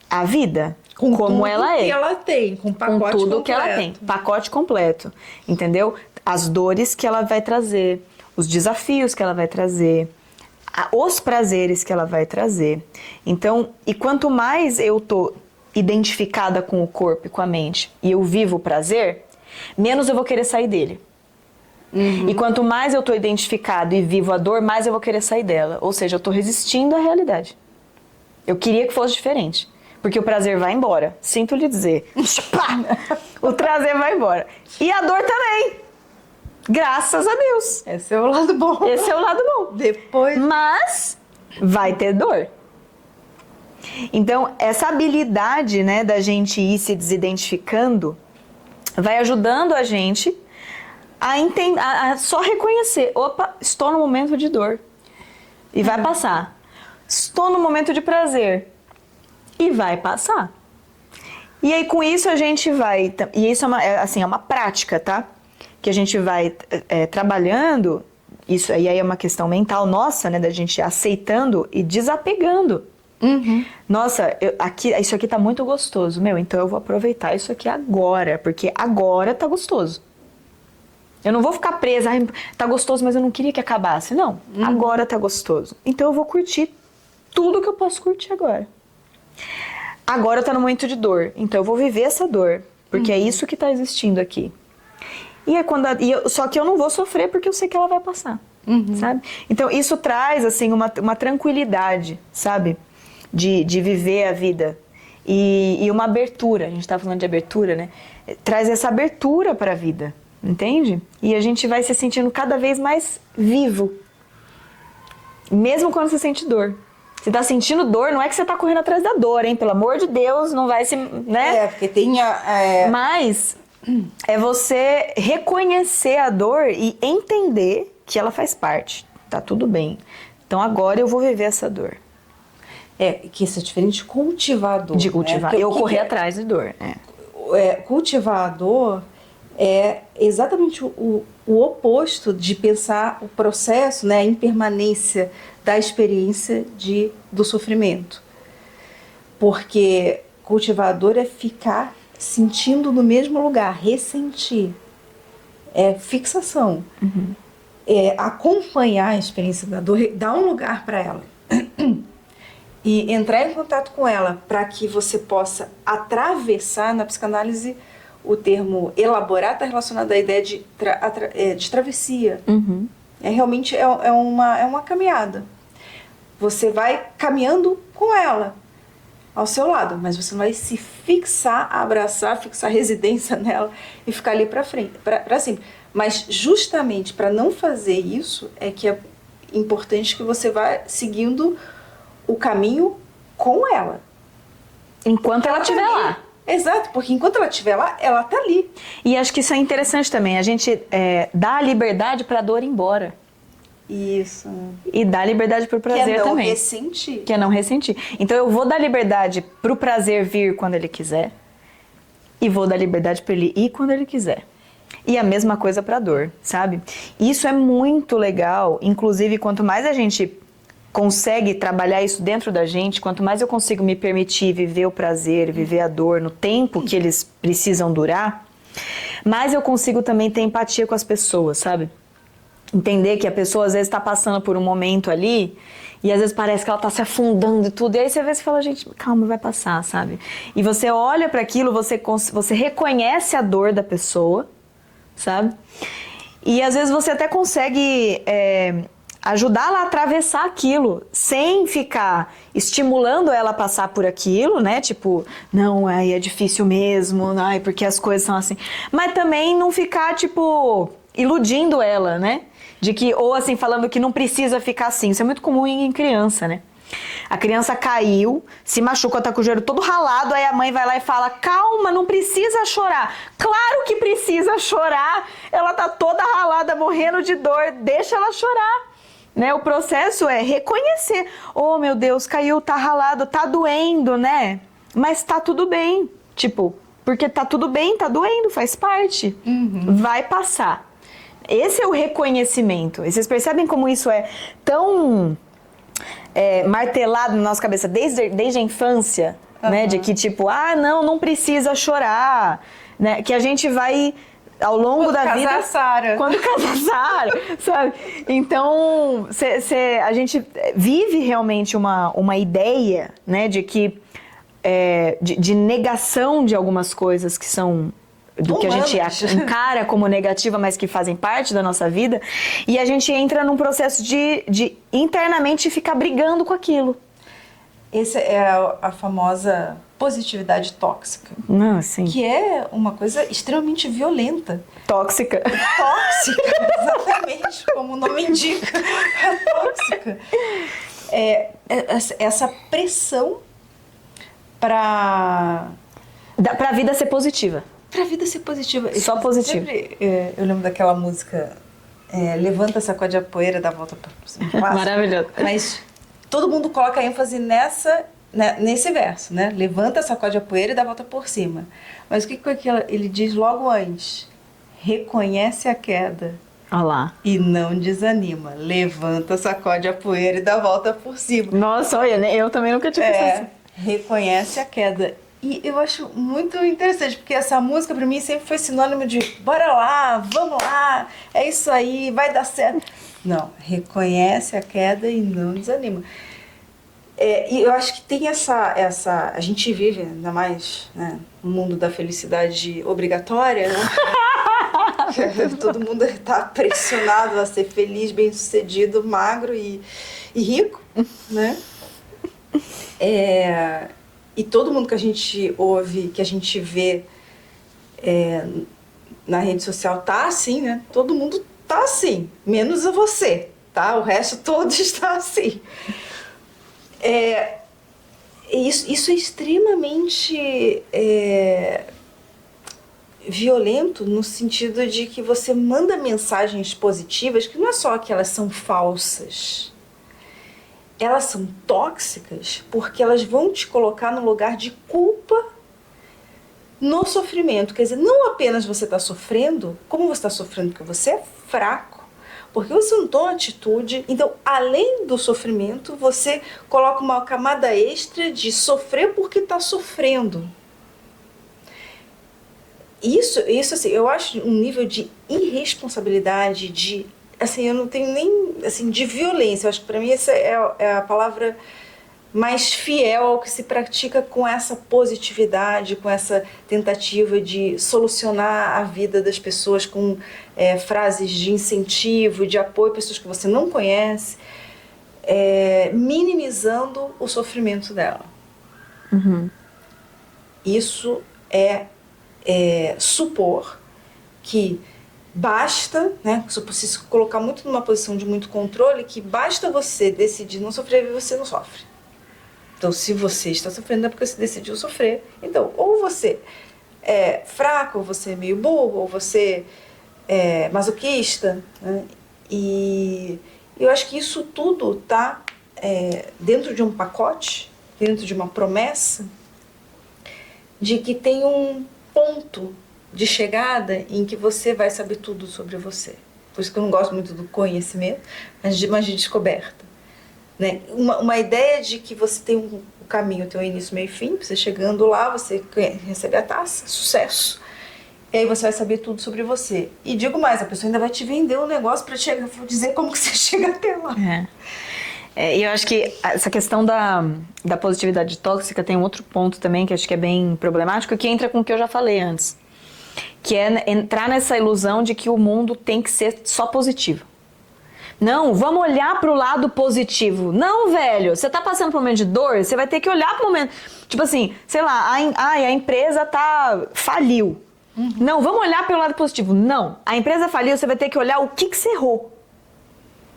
a vida como ela é. Com tudo que ela tem, com pacote completo. Com tudo que ela tem, pacote completo, entendeu? As dores que ela vai trazer, os desafios que ela vai trazer, os prazeres que ela vai trazer. Então, e quanto mais eu tô identificada com o corpo e com a mente e eu vivo o prazer, menos eu vou querer sair dele. E quanto mais eu tô identificado e vivo a dor, mais eu vou querer sair dela. Ou seja, eu tô resistindo à realidade. Eu queria que fosse diferente. Porque o prazer vai embora. Sinto lhe dizer. O prazer vai embora. E a dor também. Graças a Deus. Esse é o lado bom. Esse é o lado bom. Depois... Mas vai ter dor. Então, essa habilidade, né, da gente ir se desidentificando vai ajudando a gente a só reconhecer. Opa, estou no momento de dor. E vai passar. Estou no momento de prazer. E vai passar. E aí, com isso, a gente vai... E isso é uma prática, tá? Que a gente vai trabalhando... Isso aí é uma questão mental nossa, né? Da gente aceitando e desapegando. Nossa, isso aqui tá muito gostoso. Então eu vou aproveitar isso aqui agora. Porque agora tá gostoso. Eu não vou ficar presa, tá gostoso, mas eu não queria que acabasse. Não, agora tá gostoso. Então eu vou curtir tudo que eu posso curtir agora. Agora tá no momento de dor, então eu vou viver essa dor, porque é isso que tá existindo aqui. Só que eu não vou sofrer porque eu sei que ela vai passar, sabe? Então isso traz, assim, uma tranquilidade, sabe? De viver a vida. E uma abertura, a gente tá falando de abertura, né? Traz essa abertura pra vida. Entende? E a gente vai se sentindo cada vez mais vivo. Mesmo quando você sente dor. Você tá sentindo dor, não é que você tá correndo atrás da dor, hein? Pelo amor de Deus, não vai se... né? Porque tem Mas é você reconhecer a dor e entender que ela faz parte. Tá tudo bem. Então agora eu vou viver essa dor. Que isso é diferente de cultivar a dor. De cultivar. Né? Eu correr atrás de dor. Cultivar a dor é exatamente o oposto de pensar o processo, né, a impermanência da experiência do sofrimento. Porque cultivar a dor é ficar sentindo no mesmo lugar, ressentir. É fixação. É acompanhar a experiência da dor, dar um lugar para ela. E entrar em contato com ela para que você possa atravessar, na psicanálise, o termo elaborar está relacionado à ideia de travessia. Realmente uma caminhada. Você vai caminhando com ela ao seu lado, mas você não vai se fixar, abraçar, fixar residência nela e ficar ali para frente, para sempre. Mas justamente para não fazer isso é que é importante que você vá seguindo o caminho com ela. Enquanto ela estiver lá. Exato, porque enquanto ela estiver lá, ela tá ali. E acho que isso é interessante também, a gente dá a liberdade para a dor ir embora. Isso. E dá liberdade pro prazer também. Que é não ressentir. Que é não ressentir. Então eu vou dar liberdade pro prazer vir quando ele quiser. E vou dar liberdade para ele ir quando ele quiser. E a mesma coisa pra dor, sabe? Isso é muito legal, inclusive quanto mais a gente consegue trabalhar isso dentro da gente, quanto mais eu consigo me permitir viver o prazer, viver a dor no tempo que eles precisam durar, mais eu consigo também ter empatia com as pessoas, sabe? Entender que a pessoa às vezes está passando por um momento ali e às vezes parece que ela está se afundando e tudo, e aí você vê e fala, gente, calma, vai passar, sabe? E você olha para aquilo, você reconhece a dor da pessoa, sabe? E às vezes você até consegue ajudar ela a atravessar aquilo, sem ficar estimulando ela a passar por aquilo, né? Tipo, não, aí é difícil mesmo, ai, porque as coisas são assim. Mas também não ficar, tipo, iludindo ela, né? De que, ou assim, falando que não precisa ficar assim. Isso é muito comum em criança, né? A criança caiu, se machucou, tá com o joelho todo ralado, aí a mãe vai lá e fala, calma, não precisa chorar. Claro que precisa chorar, ela tá toda ralada, morrendo de dor, deixa ela chorar. Né? O processo é reconhecer, oh meu Deus, caiu, tá ralado, tá doendo, né? Mas tá tudo bem, tipo, porque tá tudo bem, tá doendo, faz parte, vai passar. Esse é o reconhecimento, e vocês percebem como isso é tão... martelado na nossa cabeça desde a infância, né? De que tipo, não precisa chorar, né? Que a gente vai ao longo da vida... Quando casar a Sara, sabe? Então, a gente vive realmente uma ideia, né? De que... de negação de algumas coisas que são... do que a gente encara como negativa, mas que fazem parte da nossa vida, e a gente entra num processo de internamente ficar brigando com aquilo. Essa é a famosa positividade tóxica. Não, assim. Que é uma coisa extremamente violenta. Tóxica. Tóxica, exatamente, como o nome indica. É tóxica. Essa pressão para a vida ser positiva. Pra vida ser positiva. Só positiva. Sempre, eu lembro daquela música Levanta, sacode a poeira, dá a volta pra cima. Maravilhoso. Mas todo mundo coloca ênfase nesse verso, né? Levanta, sacode a poeira e dá a volta por cima. Mas o que ele diz logo antes? Reconhece a queda. Olha lá. E não desanima. Levanta, sacode a poeira e dá a volta por cima. Nossa, olha, eu também nunca tinha pensado assim. Reconhece a queda. E eu acho muito interessante, porque essa música pra mim sempre foi sinônimo de bora lá, vamos lá, é isso aí, vai dar certo. Não, reconhece a queda e não desanima. E eu acho que tem a gente vive, ainda mais, né, no mundo da felicidade obrigatória, né? Todo mundo está pressionado a ser feliz, bem-sucedido, magro e rico, né? E todo mundo que a gente ouve, que a gente vê na rede social tá assim, né? Todo mundo tá assim, menos você, tá? O resto todo está assim. Isso é extremamente violento no sentido de que você manda mensagens positivas que não é só que elas são falsas. Elas são tóxicas porque elas vão te colocar no lugar de culpa no sofrimento. Quer dizer, não apenas você está sofrendo, como você está sofrendo porque você é fraco, porque você não toma atitude. Então, além do sofrimento, você coloca uma camada extra de sofrer porque está sofrendo. Isso assim, eu acho um nível de irresponsabilidade, de... Assim, eu não tenho nem, assim, de violência. Eu acho que para mim essa é a palavra mais fiel ao que se pratica com essa positividade, com essa tentativa de solucionar a vida das pessoas com frases de incentivo, de apoio a pessoas que você não conhece, minimizando o sofrimento dela. Uhum. Isso supor que basta, né, se colocar muito numa posição de muito controle, que basta você decidir não sofrer e você não sofre. Então, se você está sofrendo é porque você decidiu sofrer. Então, ou você é fraco, ou você é meio burro, ou você é masoquista, né? E eu acho que isso tudo está dentro de um pacote, dentro de uma promessa, de que tem um ponto de chegada em que você vai saber tudo sobre você. Por isso que eu não gosto muito do conhecimento, mas de descoberta. Né? Uma ideia de que você tem um caminho, tem um início, meio e fim, você chegando lá, você recebe a taça, sucesso. E aí você vai saber tudo sobre você. E digo mais, a pessoa ainda vai te vender um negócio para dizer como que você chega até lá. E eu acho que essa questão da positividade tóxica tem um outro ponto também que acho que é bem problemático, que entra com o que eu já falei antes. que é entrar nessa ilusão de que o mundo tem que ser só positivo. Não, vamos olhar pro lado positivo. Não, velho, você tá passando por um momento de dor, você vai ter que olhar pro momento... Tipo assim, sei lá, a empresa faliu. Não, vamos olhar pelo lado positivo. Não, a empresa faliu, você vai ter que olhar o que você errou.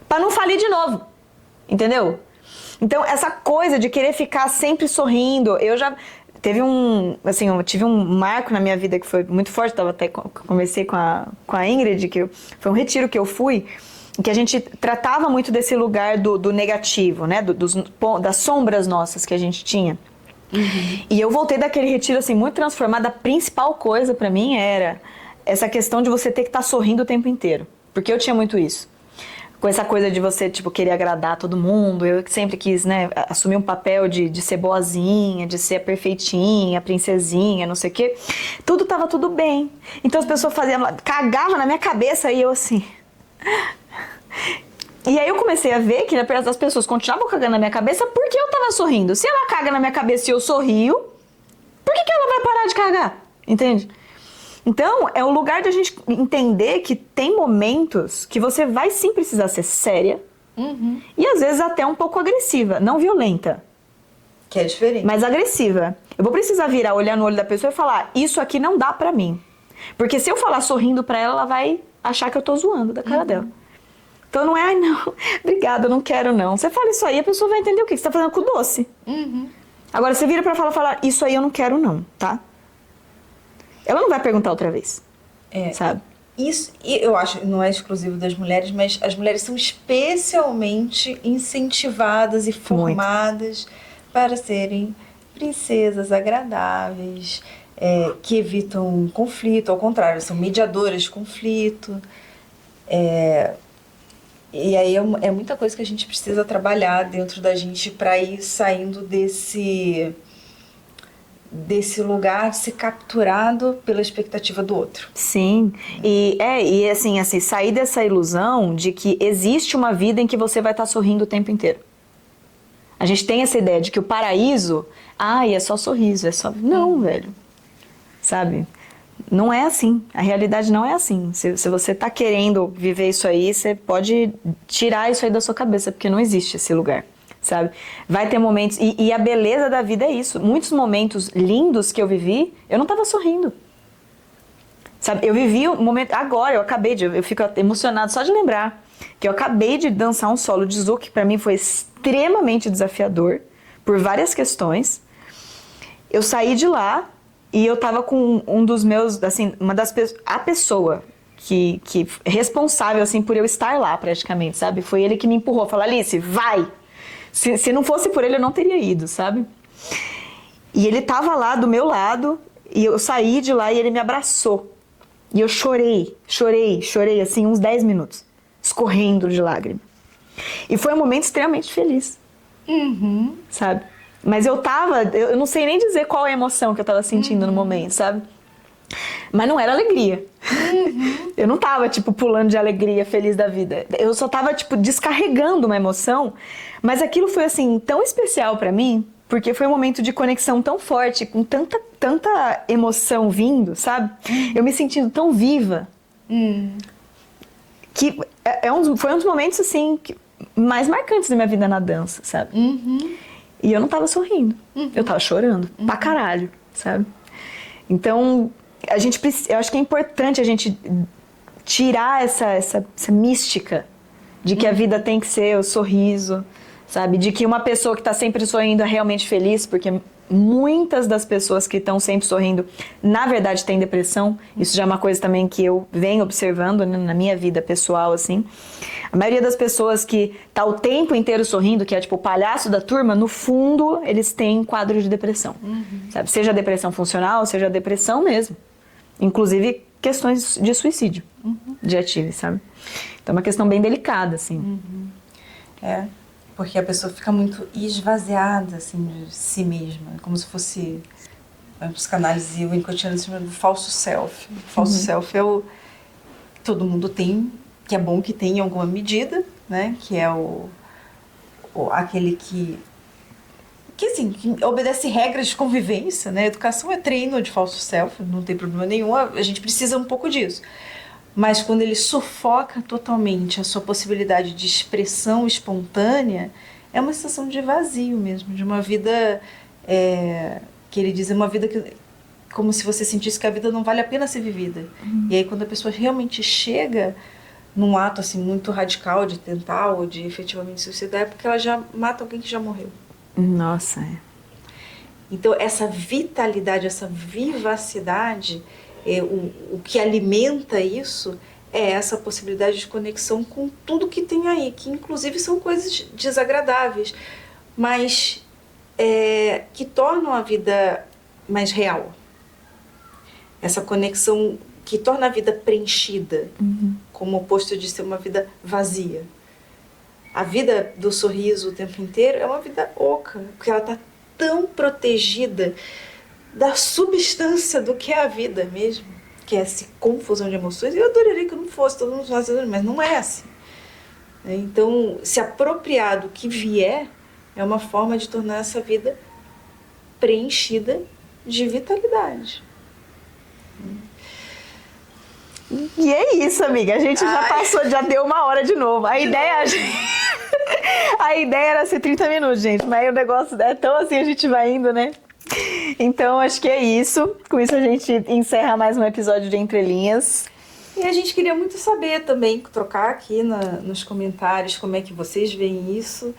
Pra não falir de novo. Entendeu? Então, essa coisa de querer ficar sempre sorrindo, eu já... eu tive um marco na minha vida que foi muito forte, conversei com a Ingrid, foi um retiro que eu fui, que a gente tratava muito desse lugar do negativo, né? Das sombras nossas que a gente tinha. E eu voltei daquele retiro assim, muito transformada. A principal coisa pra mim era essa questão de você ter que estar sorrindo o tempo inteiro. Porque eu tinha muito isso. Com essa coisa de você, tipo, querer agradar todo mundo. Eu sempre quis, né, assumir um papel de ser boazinha, de ser a perfeitinha, a princesinha, não sei o quê. Tava tudo bem. Então as pessoas cagavam na minha cabeça e eu assim... E aí eu comecei a ver que as pessoas continuavam cagando na minha cabeça porque eu tava sorrindo. Se ela caga na minha cabeça e eu sorrio, por que ela vai parar de cagar? Entende? Então, é o lugar de a gente entender que tem momentos que você vai sim precisar ser séria e às vezes até um pouco agressiva, não violenta. Que é diferente. Mas agressiva. Eu vou precisar virar, olhar no olho da pessoa e falar, isso aqui não dá pra mim. Porque se eu falar sorrindo pra ela, ela vai achar que eu tô zoando da cara dela. Então não é, ai não, obrigada, eu não quero não. Você fala isso aí, a pessoa vai entender o que você tá fazendo com o doce. Agora você vira pra falar, isso aí eu não quero não, tá? Ela não vai perguntar outra vez, sabe? Isso, e eu acho, não é exclusivo das mulheres, mas as mulheres são especialmente incentivadas e formadas para serem princesas agradáveis, que evitam conflito, ao contrário, são mediadoras de conflito. E aí é muita coisa que a gente precisa trabalhar dentro da gente para ir saindo desse lugar, ser capturado pela expectativa do outro. Sim, e assim, sair dessa ilusão de que existe uma vida em que você vai estar sorrindo o tempo inteiro. A gente tem essa ideia de que o paraíso, é só sorriso, é só... Não, velho, sabe? Não é assim, a realidade não é assim. Se você tá querendo viver isso aí, você pode tirar isso aí da sua cabeça, porque não existe esse lugar, sabe? Vai ter momentos, e a beleza da vida é isso. Muitos momentos lindos que eu vivi, eu não tava sorrindo. Sabe, eu vivi um momento, agora eu fico emocionado só de lembrar, que eu acabei de dançar um solo de zouk, que pra mim foi extremamente desafiador, por várias questões. Eu saí de lá, e eu tava com um dos meus, assim, a pessoa que responsável, assim, por eu estar lá, praticamente, sabe? Foi ele que me empurrou, falou, Alice, vai! Se não fosse por ele, eu não teria ido, sabe? E ele tava lá do meu lado, e eu saí de lá e ele me abraçou. E eu chorei, assim, uns 10 minutos, escorrendo de lágrima. E foi um momento extremamente feliz, sabe? Mas eu não sei nem dizer qual é a emoção que eu tava sentindo no momento, sabe? Mas não era alegria. Eu não tava, tipo, pulando de alegria, feliz da vida. Eu só tava, tipo, descarregando uma emoção. Mas aquilo foi, assim, tão especial pra mim, porque foi um momento de conexão tão forte, com tanta emoção vindo, sabe? Eu me sentindo tão viva. Que foi um dos momentos, assim, mais marcantes da minha vida na dança, sabe? E eu não tava sorrindo. Eu tava chorando pra caralho, sabe? Então, eu acho que é importante a gente tirar essa mística de que a vida tem que ser o sorriso, sabe? De que uma pessoa que tá sempre sorrindo é realmente feliz, porque muitas das pessoas que estão sempre sorrindo, na verdade, têm depressão. Isso já é uma coisa também que eu venho observando, né, na minha vida pessoal, assim. A maioria das pessoas que tá o tempo inteiro sorrindo, que é tipo o palhaço da turma, no fundo, eles têm quadro de depressão. Sabe? Seja depressão funcional, seja depressão mesmo. Inclusive, questões de suicídio, de ative, sabe? Então, é uma questão bem delicada, assim. Porque a pessoa fica muito esvaziada, assim, de si mesma. Como se fosse, na psicanálise, o Winnicottiano chama do falso self. O falso self é o que todo mundo tem, que é bom que tenha em alguma medida, né? Que é aquele que assim, que obedece regras de convivência, né? Educação é treino de falso self, não tem problema nenhum, a gente precisa um pouco disso. Mas quando ele sufoca totalmente a sua possibilidade de expressão espontânea, é uma sensação de vazio mesmo, de uma vida, que ele diz, é uma vida que, como se você sentisse que a vida não vale a pena ser vivida. E aí quando a pessoa realmente chega num ato assim muito radical de tentar ou de efetivamente suicidar, é porque ela já mata alguém que já morreu. Nossa, é. Então essa vitalidade, essa vivacidade, o que alimenta isso é essa possibilidade de conexão com tudo que tem aí, que inclusive são coisas desagradáveis, mas que tornam a vida mais real. Essa conexão que torna a vida preenchida, como oposto de ser uma vida vazia. A vida do sorriso o tempo inteiro é uma vida oca, porque ela está tão protegida da substância do que é a vida mesmo, que é essa confusão de emoções. Eu adoraria que não fosse, todo mundo fazendo, mas não é assim. Então, se apropriar do que vier é uma forma de tornar essa vida preenchida de vitalidade. E é isso, amiga. A gente já passou, já deu 1 hora de novo. A ideia era ser 30 minutos, gente. Mas o negócio é tão assim, a gente vai indo, né? Então, acho que é isso. Com isso, a gente encerra mais um episódio de Entre Linhas. E a gente queria muito saber também, trocar aqui nos comentários como é que vocês veem isso,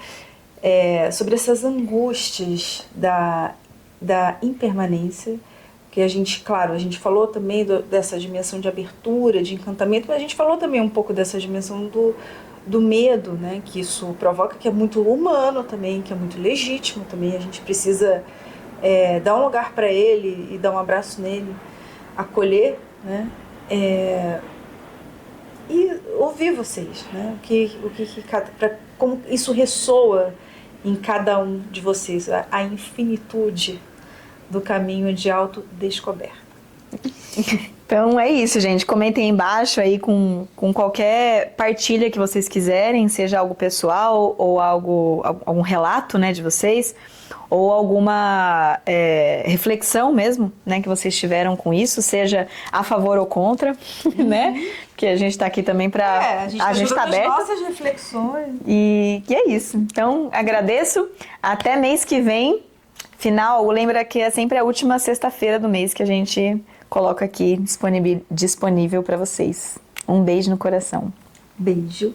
sobre essas angústias da impermanência. Que a gente, claro, a gente falou também dessa dimensão de abertura, de encantamento, mas a gente falou também um pouco dessa dimensão do medo, né, que isso provoca, que é muito humano também, que é muito legítimo também. A gente precisa dar um lugar para ele e dar um abraço nele, acolher, né, e ouvir vocês, né, como isso ressoa em cada um de vocês, a infinitude do caminho de autodescoberta. Então é isso, gente. Comentem aí embaixo aí com qualquer partilha que vocês quiserem, seja algo pessoal ou algum relato, né, de vocês, ou alguma reflexão mesmo, né, que vocês tiveram com isso, seja a favor ou contra, né? Porque a gente está aqui também para a gente tá aberta. Nossas reflexões. E é isso. Então agradeço. Até mês que vem. Final, lembra que é sempre a última sexta-feira do mês que a gente coloca aqui disponível para vocês. Um beijo no coração. Beijo.